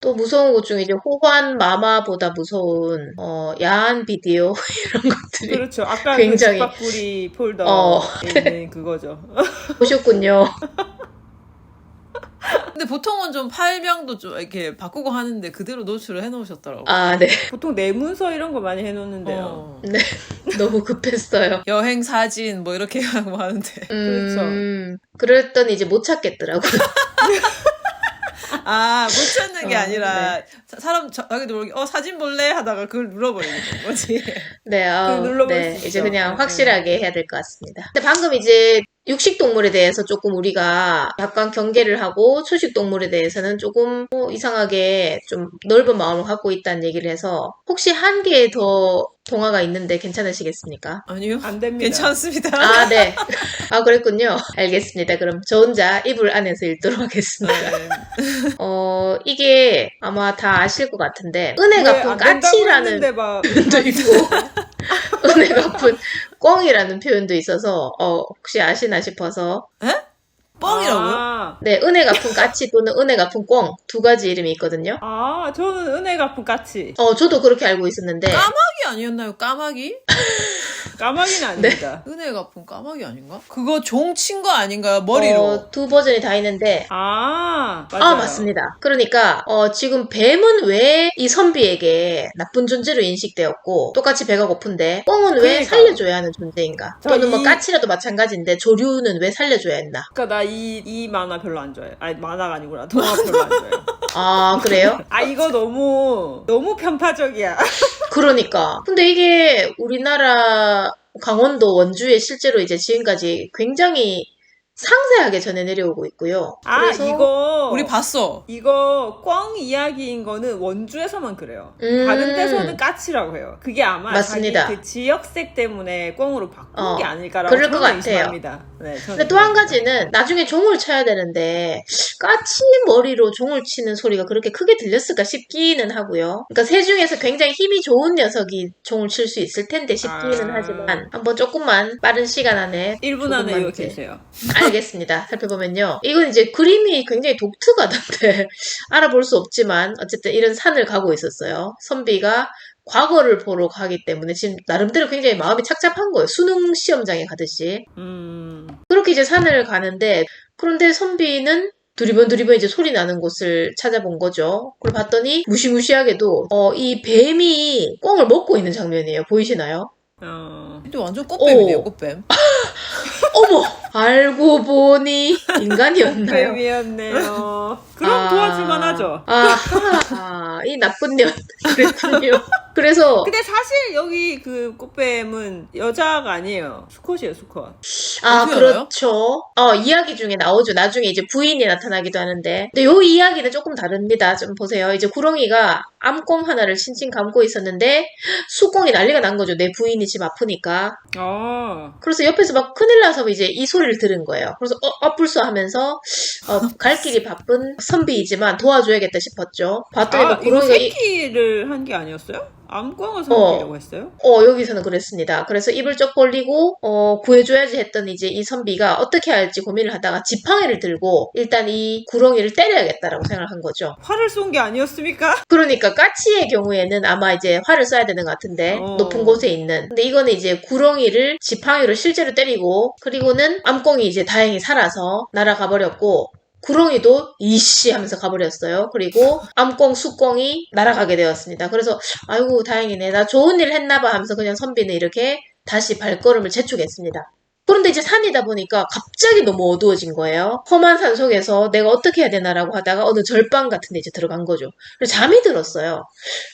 또 무서운 것 중에 이제 호환 마마보다 무서운 야한 비디오 이런 것들이 그렇죠. 아까 그 굉장히 집밥구리 어 폴더에 있는 그거죠. 보셨군요. 근데 보통은 좀 파일명도 좀 이렇게 바꾸고 하는데 그대로 노출을 해놓으셨더라고. 아, 네. 보통 내 문서 이런 거 많이 해놓는데요. 어. 네. 너무 급했어요. 여행 사진 뭐 이렇게 하고 하는데. 그랬더니 이제 못 찾겠더라고요. 아, 못 찾는 게 아니라 네. 사람 자기도 모르게 사진 볼래 하다가 그걸 눌러버리는 거지. 네, 눌러볼 네. 수 이제 있죠. 그냥 네. 확실하게 해야 될 것 같습니다. 근데 방금 이제 육식 동물에 대해서 조금 우리가 약간 경계를 하고 초식 동물에 대해서는 조금 이상하게 좀 넓은 마음을 갖고 있다는 얘기를 해서 혹시 한 개 더 동화가 있는데 괜찮으시겠습니까? 아니요. 안 됩니다. 괜찮습니다. 아, 네. 아, 그랬군요. 알겠습니다. 그럼 저 혼자 이불 안에서 읽도록 하겠습니다. 네. 이게 아마 다 아실 것 같은데 은혜 왜 갚은 안 된다고 까치라는 했는데 막 표현도 있고 은혜 갚은 꽁이라는 표현도 있어서 혹시 아시나 싶어서 에? 뻥이라고요? 아, 네, 은혜 갚은 까치 또는 은혜 갚은 꽁 두 가지 이름이 있거든요. 저는 은혜 갚은 까치. 저도 그렇게 알고 있었는데 까마귀 아니었나요? 까마귀? 까마귀는 아닙니다. 은혜 갚은 까마귀 아닌가? 그거 종 친 거 아닌가요? 머리로. 두 버전이 다 있는데 맞아요. 맞습니다. 그러니까 지금 뱀은 왜 이 선비에게 나쁜 존재로 인식되었고 똑같이 배가 고픈데 꽁은 왜 그러니까. 살려줘야 하는 존재인가? 저 또는 뭐 이- 까치라도 마찬가지인데 조류는 왜 살려줘야 했나? 그니까 나 이 만화 별로 안 좋아해. 아니, 만화가 아니구나. 동화 별로 안 좋아해. 아, 그래요? 이거 너무 편파적이야. 그러니까. 근데 이게 우리나라 강원도 원주에 실제로 이제 지금까지 굉장히 상세하게 전해 내려오고 있고요. 그래서 이거. 우리 봤어. 이거 꽝 이야기인 거는 원주에서만 그래요. 음. 다른 데서는 까치라고 해요. 그게 아마 맞습니다. 자기 그 지역색 때문에 꽝으로 바꾼 게 아닐까라고 그럴 것 저는 같아요. 의심합니다. 네, 저는 근데 또 한 가지는 나중에 종을 쳐야 되는데 까치 머리로 종을 치는 소리가 그렇게 크게 들렸을까 싶기는 하고요. 그러니까 새 중에서 굉장히 힘이 좋은 녀석이 종을 칠 수 있을 텐데 싶기는 하지만 한번 조금만 빠른 시간 안에 1분 안에 조금만 이렇게 이제 해주세요. 알겠습니다. 살펴보면요. 이건 이제 그림이 굉장히 독특하던데 알아볼 수 없지만 어쨌든 이런 산을 가고 있었어요. 선비가 과거를 보러 가기 때문에 지금 나름대로 굉장히 마음이 착잡한 거예요. 수능 시험장에 가듯이. 그렇게 이제 산을 가는데 그런데 선비는 두리번 이제 소리 나는 곳을 찾아본 거죠. 그걸 봤더니 무시무시하게도 이 뱀이 꽁을 먹고 있는 장면이에요. 보이시나요? 근데 완전 꽃뱀이네요, 꽃뱀. 어머! 알고 보니 인간이었나요? 뱀이었네요. 그럼 도와줄만 하죠. 이 나쁜 년. 그랬군요. 그래서, 근데 사실 여기 그 꽃뱀은 여자가 아니에요. 수컷이에요, 수컷. 어떻게 그렇죠. 이야기 중에 나오죠. 나중에 이제 부인이 나타나기도 하는데. 근데 요 이야기는 조금 다릅니다. 좀 보세요. 이제 구렁이가 암꽁 하나를 칭칭 감고 있었는데, 수꽁이 난리가 난 거죠. 내 부인이 지금 아프니까. 그래서 옆에서 막 큰일 나서 이제 이 소리를 들은 거예요. 그래서 불쏘 하면서 갈 길이 바쁜 선비이지만 도와줘야겠다 싶었죠. 봤더니 막 이거 구렁이가 새끼를 한 게 아니었어요? 암광을 삼키려고 했어요? 여기서는 그랬습니다. 그래서 입을 쩍 벌리고 구해줘야지 했더니 이제 이 선비가 어떻게 할지 고민을 하다가 지팡이를 들고 일단 이 구렁이를 때려야겠다라고 생각을 한 거죠. 활을 쏜 게 아니었습니까? 그러니까 까치의 경우에는 아마 이제 활을 쏴야 되는 것 같은데 높은 곳에 있는. 근데 이거는 이제 구렁이를 지팡이로 실제로 때리고 그리고는 암꽁이 이제 다행히 살아서 날아가 버렸고 구렁이도 이씨 하면서 가버렸어요. 그리고 암꽁, 수꽁이 날아가게 되었습니다. 그래서 아이고 다행이네. 나 좋은 일 했나봐 하면서 그냥 선비는 이렇게 다시 발걸음을 재촉했습니다. 그런데 이제 산이다 보니까 갑자기 너무 어두워진 거예요. 험한 산 속에서 내가 어떻게 해야 되나라고 하다가 어느 절방 같은 데 이제 들어간 거죠. 그래서 잠이 들었어요.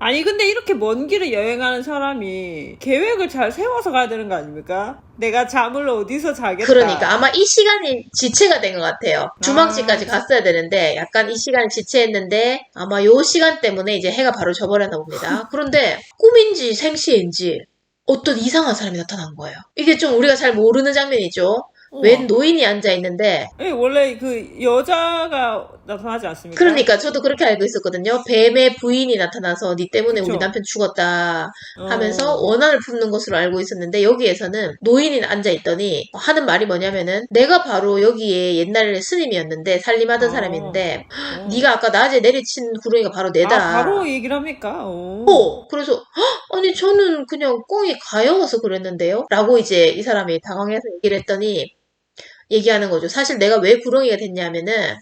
아니 근데 이렇게 먼 길을 여행하는 사람이 계획을 잘 세워서 가야 되는 거 아닙니까? 내가 잠을 어디서 자겠다. 그러니까 아마 이 시간이 지체가 된 것 같아요. 주막지까지 갔어야 되는데 약간 이 시간이 지체했는데 아마 요 시간 때문에 이제 해가 바로 져버렸나 봅니다. 그런데 꿈인지 생시인지 어떤 이상한 사람이 나타난 거예요. 이게 좀 우리가 잘 모르는 장면이죠. 웬 노인이 앉아있는데 원래 그 여자가 나타나지 않습니까? 그러니까 저도 그렇게 알고 있었거든요. 뱀의 부인이 나타나서 니 때문에 그쵸. 우리 남편 죽었다 하면서 어. 원한을 품는 것으로 알고 있었는데 여기에서는 노인이 앉아있더니 하는 말이 뭐냐면은 내가 바로 여기에 옛날에 스님이었는데 살림하던 사람인데 네가 아까 낮에 내리친 구렁이가 바로 내다. 아, 바로 얘기를 합니까? 오. 그래서 "헉, 아니 저는 그냥 꽁이 가여워서 그랬는데요? 라고 이제 이 사람이 당황해서 얘기를 했더니 얘기하는 거죠. 사실 내가 왜 구렁이가 됐냐면은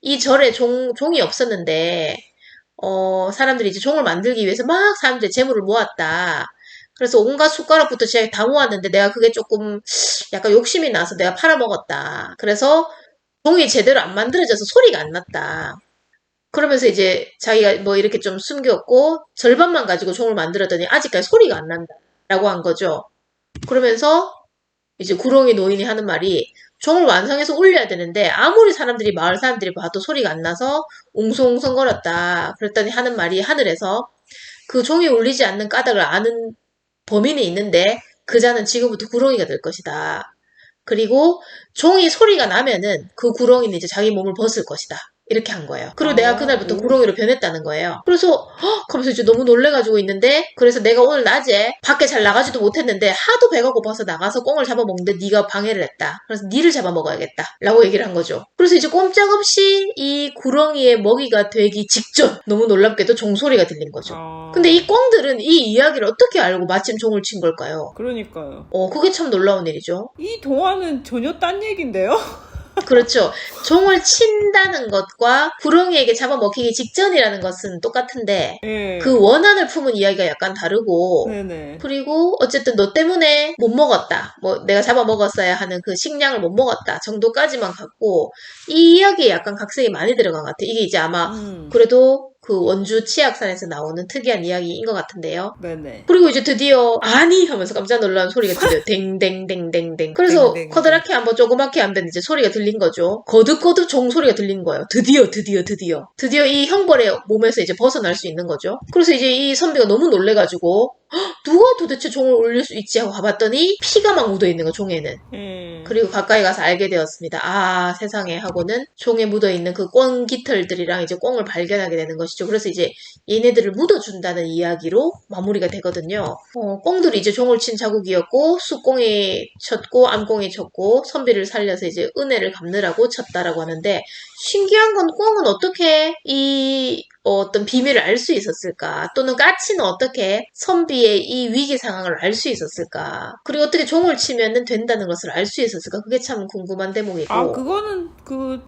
이 절에 종이 없었는데 사람들이 이제 종을 만들기 위해서 막 사람들이 재물을 모았다. 그래서 온갖 숟가락부터 시작해 다 모았는데 내가 그게 조금 약간 욕심이 나서 내가 팔아먹었다. 그래서 종이 제대로 안 만들어져서 소리가 안 났다. 그러면서 이제 자기가 뭐 이렇게 좀 숨겼고 절반만 가지고 종을 만들었더니 아직까지 소리가 안 난다. 라고 한 거죠. 그러면서 이제 구렁이 노인이 하는 말이 종을 완성해서 올려야 되는데 아무리 사람들이 마을 사람들이 봐도 소리가 안 나서 웅성웅성거렸다. 그랬더니 하는 말이 하늘에서 그 종이 울리지 않는 까닭을 아는 범인이 있는데 그 자는 지금부터 구렁이가 될 것이다. 그리고 종이 소리가 나면은 그 구렁이는 이제 자기 몸을 벗을 것이다. 이렇게 한 거예요. 그리고 내가 그날부터 구렁이로 변했다는 거예요. 그래서 하면서 이제 너무 놀래가지고 있는데 그래서 내가 오늘 낮에 밖에 잘 나가지도 못했는데 하도 배가 고파서 나가서 꽁을 잡아먹는데 네가 방해를 했다. 그래서 니를 잡아먹어야겠다. 라고 얘기를 한 거죠. 그래서 이제 꼼짝없이 이 구렁이의 먹이가 되기 직전 너무 놀랍게도 종소리가 들린 거죠. 근데 이 꽁들은 이 이야기를 어떻게 알고 마침 종을 친 걸까요? 그러니까요. 그게 참 놀라운 일이죠. 이 동화는 전혀 딴 얘긴데요? 그렇죠. 종을 친다는 것과 구렁이에게 잡아먹히기 직전이라는 것은 똑같은데 네. 그 원한을 품은 이야기가 약간 다르고 네네. 그리고 어쨌든 너 때문에 못 먹었다. 뭐 내가 잡아먹었어야 하는 그 식량을 못 먹었다 정도까지만 갖고 이 이야기에 약간 각색이 많이 들어간 것 같아요. 이게 이제 아마 그래도 그 원주 치악산에서 나오는 특이한 이야기인 것 같은데요. 네네. 그리고 이제 드디어 아니 하면서 깜짝 놀란 소리가 들려요. 댕댕댕댕댕. 그래서 댕댕댕. 커다랗게 한번 조그맣게 한번 이제 소리가 들린 거죠. 거듭거듭 종 소리가 들린 거예요. 드디어 이 형벌의 몸에서 이제 벗어날 수 있는 거죠. 그래서 이제 이 선비가 너무 놀래가지고 누가 도대체 종을 올릴 수 있지 하고 가봤더니 피가 막 묻어있는 거 종에는. 그리고 가까이 가서 알게 되었습니다. 아 세상에 하고는 종에 묻어있는 그 꽁 깃털들이랑 이제 꽁을 발견하게 되는 것이죠. 그래서 이제 얘네들을 묻어준다는 이야기로 마무리가 되거든요. 꽁들이 이제 종을 친 자국이었고 숫꽁이 쳤고 암꽁이 쳤고 선비를 살려서 이제 은혜를 갚느라고 쳤다라고 하는데 신기한 건 꽁은 어떻게 이 어떤 비밀을 알 수 있었을까? 또는 까치는 어떻게 선비의 이 위기 상황을 알 수 있었을까? 그리고 어떻게 종을 치면은 된다는 것을 알 수 있었을까? 그게 참 궁금한 대목이고. 아, 그거는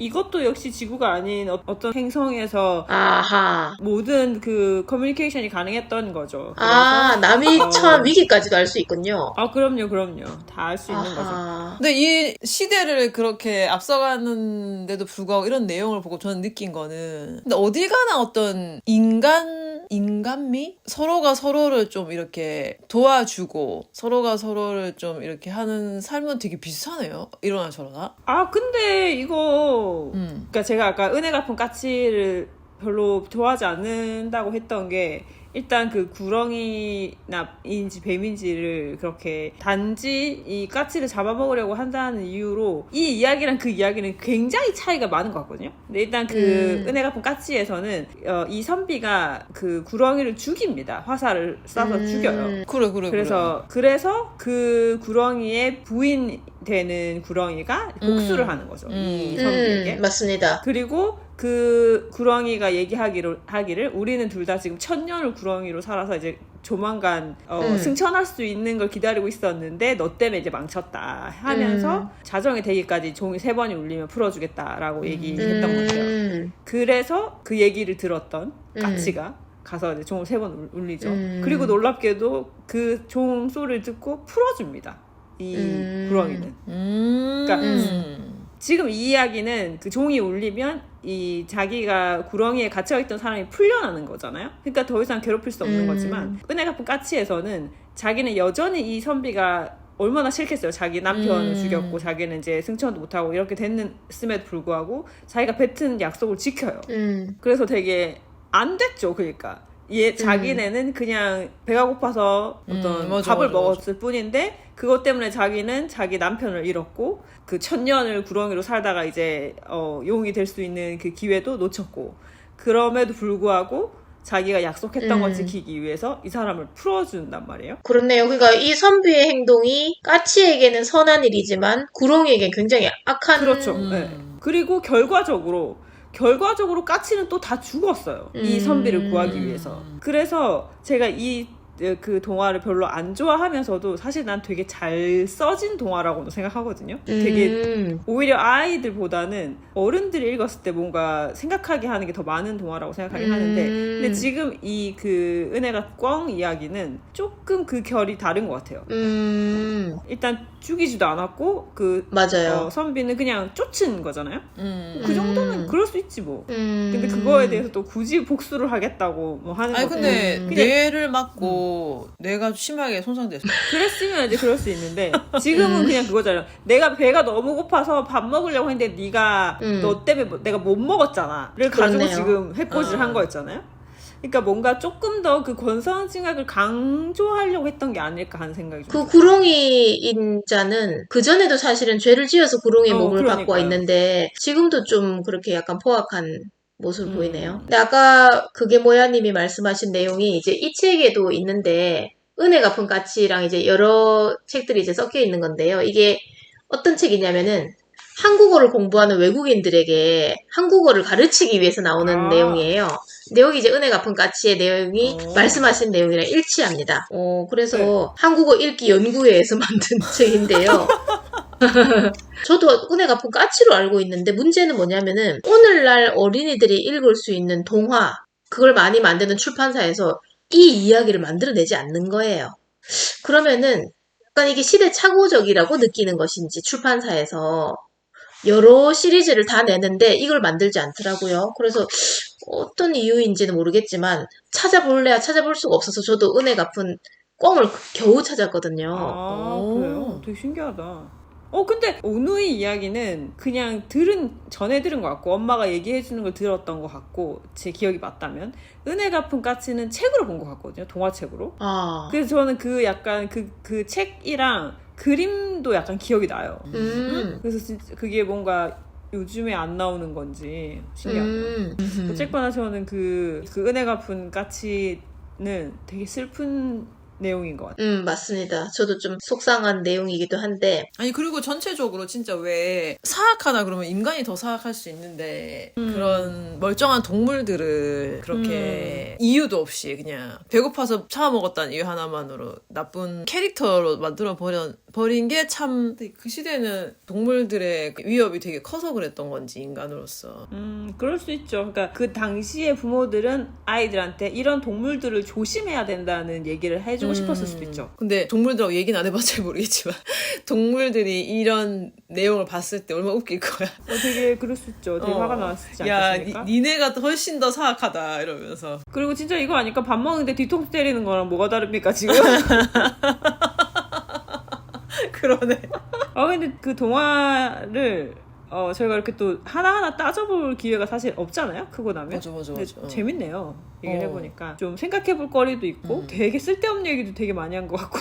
이것도 역시 지구가 아닌 어떤 행성에서 아하. 모든 그 커뮤니케이션이 가능했던 거죠. 아, 남이 처한 위기까지도 알 수 있군요. 아, 그럼요. 다 알 수 있는 거죠. 아하. 근데 이 시대를 그렇게 앞서가는데도 불구하고 이런 내용을 보고 저는 느낀 거는 근데 어딜 가나 어떤 인간미? 서로가 서로를 좀 이렇게 도와주고 서로가 서로를 좀 이렇게 하는 삶은 되게 비슷하네요. 이러나 저러나. 아, 근데 이거 그러니까 제가 아까 은혜 갚은 까치를 별로 좋아하지 않는다고 했던 게 일단 그 구렁이나 인지 뱀인지를 그렇게 단지 이 까치를 잡아먹으려고 한다는 이유로 이 이야기랑 그 이야기는 굉장히 차이가 많은 것 같거든요. 근데 일단 그 은혜 갚은 까치에서는 이 선비가 그 구렁이를 죽입니다. 화살을 쏴서 죽여요. 그래. 그래서 그 구렁이의 부인 되는 구렁이가 복수를 하는 거죠. 이 선비에게. 맞습니다. 그리고 그 구렁이가 하기를 우리는 둘 다 지금 1000년을 구렁이로 살아서 이제 조만간 승천할 수 있는 걸 기다리고 있었는데 너 때문에 이제 망쳤다 하면서 자정이 되기까지 종이 3번이 울리면 풀어주겠다라고 얘기했던 거죠. 그래서 그 얘기를 들었던 까치가 가서 이제 종을 3번 울리죠. 그리고 놀랍게도 그 종 소리를 듣고 풀어줍니다. 이 구렁이는. 그러니까 지금 이 이야기는 그 종이 울리면 이 자기가 구렁이에 갇혀있던 사람이 풀려나는 거잖아요. 그러니까 더 이상 괴롭힐 수 없는 거지만 은혜 갚은 까치에서는 자기는 여전히 이 선비가 얼마나 싫겠어요. 자기 남편을 죽였고 자기는 이제 승천도 못하고 이렇게 됐음에도 불구하고 자기가 뱉은 약속을 지켜요. 그래서 되게 안 됐죠. 그러니까 자기네는 그냥 배가 고파서 어떤 맞아, 밥을 맞아, 먹었을 뿐인데 그것 때문에 자기는 자기 남편을 잃었고 그 천년을 구렁이로 살다가 이제 용이 될 수 있는 그 기회도 놓쳤고 그럼에도 불구하고 자기가 약속했던 걸 지키기 위해서 이 사람을 풀어준단 말이에요. 그렇네요. 그러니까 이 선비의 행동이 까치에게는 선한 일이지만 구렁이에겐 굉장히 악한. 그렇죠. 네. 그리고 결과적으로 까치는 또 다 죽었어요. 이 선비를 구하기 위해서. 그래서 제가 그 동화를 별로 안 좋아하면서도 사실 난 되게 잘 써진 동화라고도 생각하거든요. 되게 오히려 아이들보다는 어른들이 읽었을 때 뭔가 생각하게 하는 게 더 많은 동화라고 생각하긴 하는데 근데 지금 이 그 은혜가 꽝 이야기는 조금 그 결이 다른 것 같아요. 일단 죽이지도 않았고 맞아요. 선비는 그냥 쫓은 거잖아요. 그 정도는 그럴 수 있지 뭐. 근데 그거에 대해서 또 굳이 복수를 하겠다고 뭐 하는 거. 아니 근데 뇌를 맞고 뇌가 심하게 손상됐어. 그랬으면 이제 그럴 수 있는데 지금은 그냥 그거잖아요. 내가 배가 너무 고파서 밥 먹으려고 했는데 네가 너 때문에 내가 못 먹었잖아.를 가지고 그렇네요. 지금 해코지를 한 거였잖아요. 그러니까 뭔가 조금 더 그 권선징악을 강조하려고 했던 게 아닐까 하는 생각이 좀 그 구렁이 인자는 그전에도 사실은 죄를 지어서 구렁이의 몸을 그러니까요. 갖고 와 있는데 지금도 좀 그렇게 약간 포악한 모습을 보이네요. 근데 아까 그게 뭐야님이 말씀하신 내용이 이제 이 책에도 있는데 은혜 갚은 까치랑 이제 여러 책들이 이제 섞여 있는 건데요. 이게 어떤 책이냐면은 한국어를 공부하는 외국인들에게 한국어를 가르치기 위해서 나오는 내용이에요. 근데 여기 이제 은혜 갚은 까치의 내용이 말씀하신 내용이랑 일치합니다. 그래서 한국어 읽기 연구회에서 만든 책인데요. 저도 은혜 갚은 까치로 알고 있는데 문제는 뭐냐면은 오늘날 어린이들이 읽을 수 있는 동화 그걸 많이 만드는 출판사에서 이 이야기를 만들어내지 않는 거예요. 그러면은 약간 이게 시대착오적이라고 느끼는 것인지 출판사에서 여러 시리즈를 다 내는데 이걸 만들지 않더라고요. 그래서 어떤 이유인지는 모르겠지만 찾아볼래야 찾아볼 수가 없어서 저도 은혜 갚은 꽝을 겨우 찾았거든요. 그래요? 되게 신기하다. 근데 오누이 이야기는 그냥 전에 들은 것 같고 엄마가 얘기해주는 걸 들었던 것 같고 제 기억이 맞다면 은혜 갚은 까치는 책으로 본 것 같거든요. 동화책으로. 그래서 저는 그 약간 그 책이랑 그림도 약간 기억이 나요. 그래서 진짜 그게 뭔가 요즘에 안 나오는 건지 신기하다. 어쨌거나 저는 그 은혜 갚은 까치는 되게 슬픈 내용인 것 같아요. 맞습니다. 저도 좀 속상한 내용이기도 한데. 아니 그리고 전체적으로 진짜 왜 사악하다 그러면 인간이 더 사악할 수 있는데 그런 멀쩡한 동물들을 그렇게 이유도 없이 그냥 배고파서 잡아먹었다는 이유 하나만으로 나쁜 캐릭터로 만들어 버린 게 참 그 시대는 동물들의 위협이 되게 커서 그랬던 건지 인간으로서. 그럴 수 있죠. 그러니까 그 당시의 부모들은 아이들한테 이런 동물들을 조심해야 된다는 얘기를 해주고 싶었을 수도 있죠. 근데 동물들하고 얘기는 안 해봐서 잘 모르겠지만 동물들이 이런 내용을 봤을 때 얼마나 웃길 거야. 되게 그럴 수 있죠. 되게 화가 났지 야, 않겠습니까? 니네가 훨씬 더 사악하다 이러면서. 그리고 진짜 이거 아니까 밥 먹는데 뒤통수 때리는 거랑 뭐가 다릅니까 지금? 그러네. 근데 그 동화를 저희가 이렇게 또 하나하나 따져볼 기회가 사실 없잖아요. 크고 나면. 맞아. 근데 재밌네요. 얘기를 해보니까. 좀 생각해볼 거리도 있고 되게 쓸데없는 얘기도 되게 많이 한 것 같고.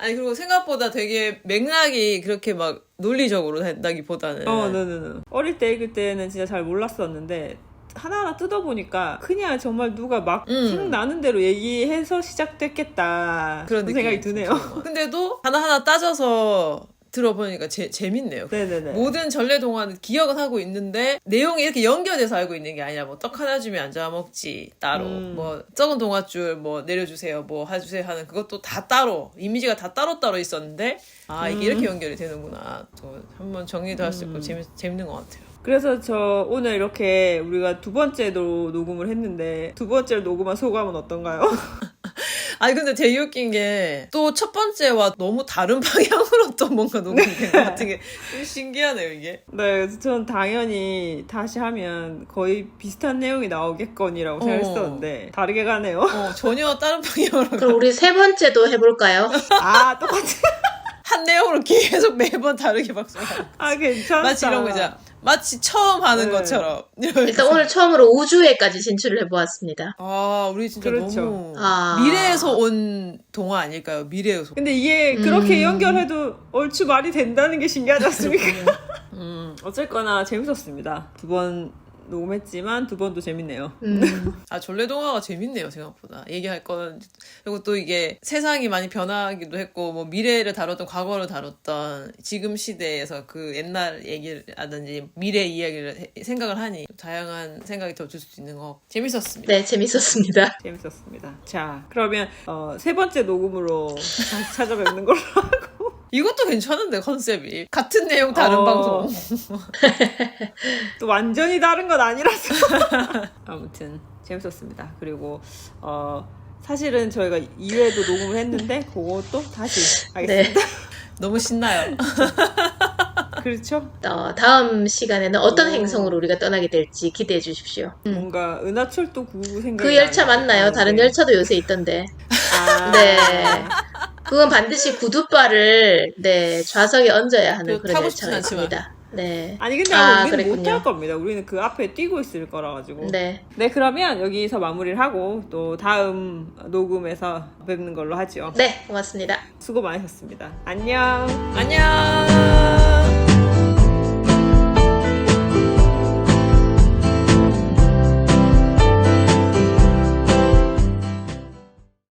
아니 그리고 생각보다 되게 맥락이 그렇게 막 논리적으로 된다기보다는. 네네네. 어릴 때 읽을 때는 진짜 잘 몰랐었는데 하나하나 뜯어보니까 그냥 정말 누가 막 생각나는 대로 얘기해서 시작됐겠다 그런 생각이 드네요. 근데도 하나하나 따져서 들어보니까 재밌네요. 네네네. 모든 전래 동화는 기억은 하고 있는데 내용이 이렇게 연결돼서 알고 있는 게 아니라 뭐 떡 하나 주면 안 잡아먹지 따로 뭐 적은 동화줄 뭐 내려주세요 뭐 해주세요 하는 그것도 다 따로 이미지가 다 따로따로 있었는데 이게 이렇게 연결이 되는구나. 또 한번 정리도 할 수 있고 재밌는 것 같아요. 그래서 저 오늘 이렇게 우리가 두 번째로 녹음을 했는데 두 번째로 녹음한 소감은 어떤가요? 아니 근데 되게 웃긴 게 또 첫 번째와 너무 다른 방향으로 또 뭔가 녹음이 된 것 같은 게 좀 신기하네요 이게. 네, 그래서 전 당연히 다시 하면 거의 비슷한 내용이 나오겠거니라고 생각했었는데 다르게 가네요. 전혀 다른 방향으로. 그럼 우리 세 번째도 해볼까요? 똑같이. 한 내용으로 계속 매번 다르게 박수하고. 괜찮다. 마치 이런 거 있잖아. 마치 처음 하는 네. 것처럼. 일단 오늘 처음으로 우주에까지 진출을 해보았습니다. 아, 우리 진짜 그렇죠. 너무 아. 미래에서 온 동화 아닐까요? 미래에서. 근데 이게 그렇게 연결해도 얼추 말이 된다는 게 신기하지 않습니까? 어쨌거나 재밌었습니다. 2번 녹음했지만 2번도 재밌네요. 아, 전래동화가 재밌네요, 생각보다. 얘기할 건. 그리고 또 이게 세상이 많이 변하기도 했고, 뭐 미래를 다뤘던, 과거를 다뤘던, 지금 시대에서 그 옛날 얘기라든지 미래 이야기를 생각을 하니 다양한 생각이 더 들 수 있는 거 재밌었습니다. 네, 재밌었습니다. 재밌었습니다. 자, 그러면 3번째 녹음으로 다시 찾아뵙는 걸로 하고 이것도 괜찮은데, 컨셉이. 같은 내용, 다른 방송. 또 완전히 다른 건 아니라서 아무튼 재밌었습니다. 그리고 사실은 저희가 2회도 녹음을 했는데 그것도 다시 하겠습니다. 네. 너무 신나요. 그렇죠? 다음 시간에는 어떤 오. 행성으로 우리가 떠나게 될지 기대해 주십시오. 뭔가 은하철도 9 생각이 그 열차 나는데. 맞나요? 다른 열차도 요새 있던데. 아, 네. 그건 반드시 구두바를 네, 좌석에 얹어야 하는 그 그런 타고 열차가 싶진 있습니다. 네. 아니 근데 아, 우리는 그랬군요. 못할 겁니다. 우리는 그 앞에 뛰고 있을 거라 가지고. 네. 네, 그러면 여기서 마무리를 하고 또 다음 녹음에서 뵙는 걸로 하죠. 네, 고맙습니다. 수고 많으셨습니다. 안녕. 안녕!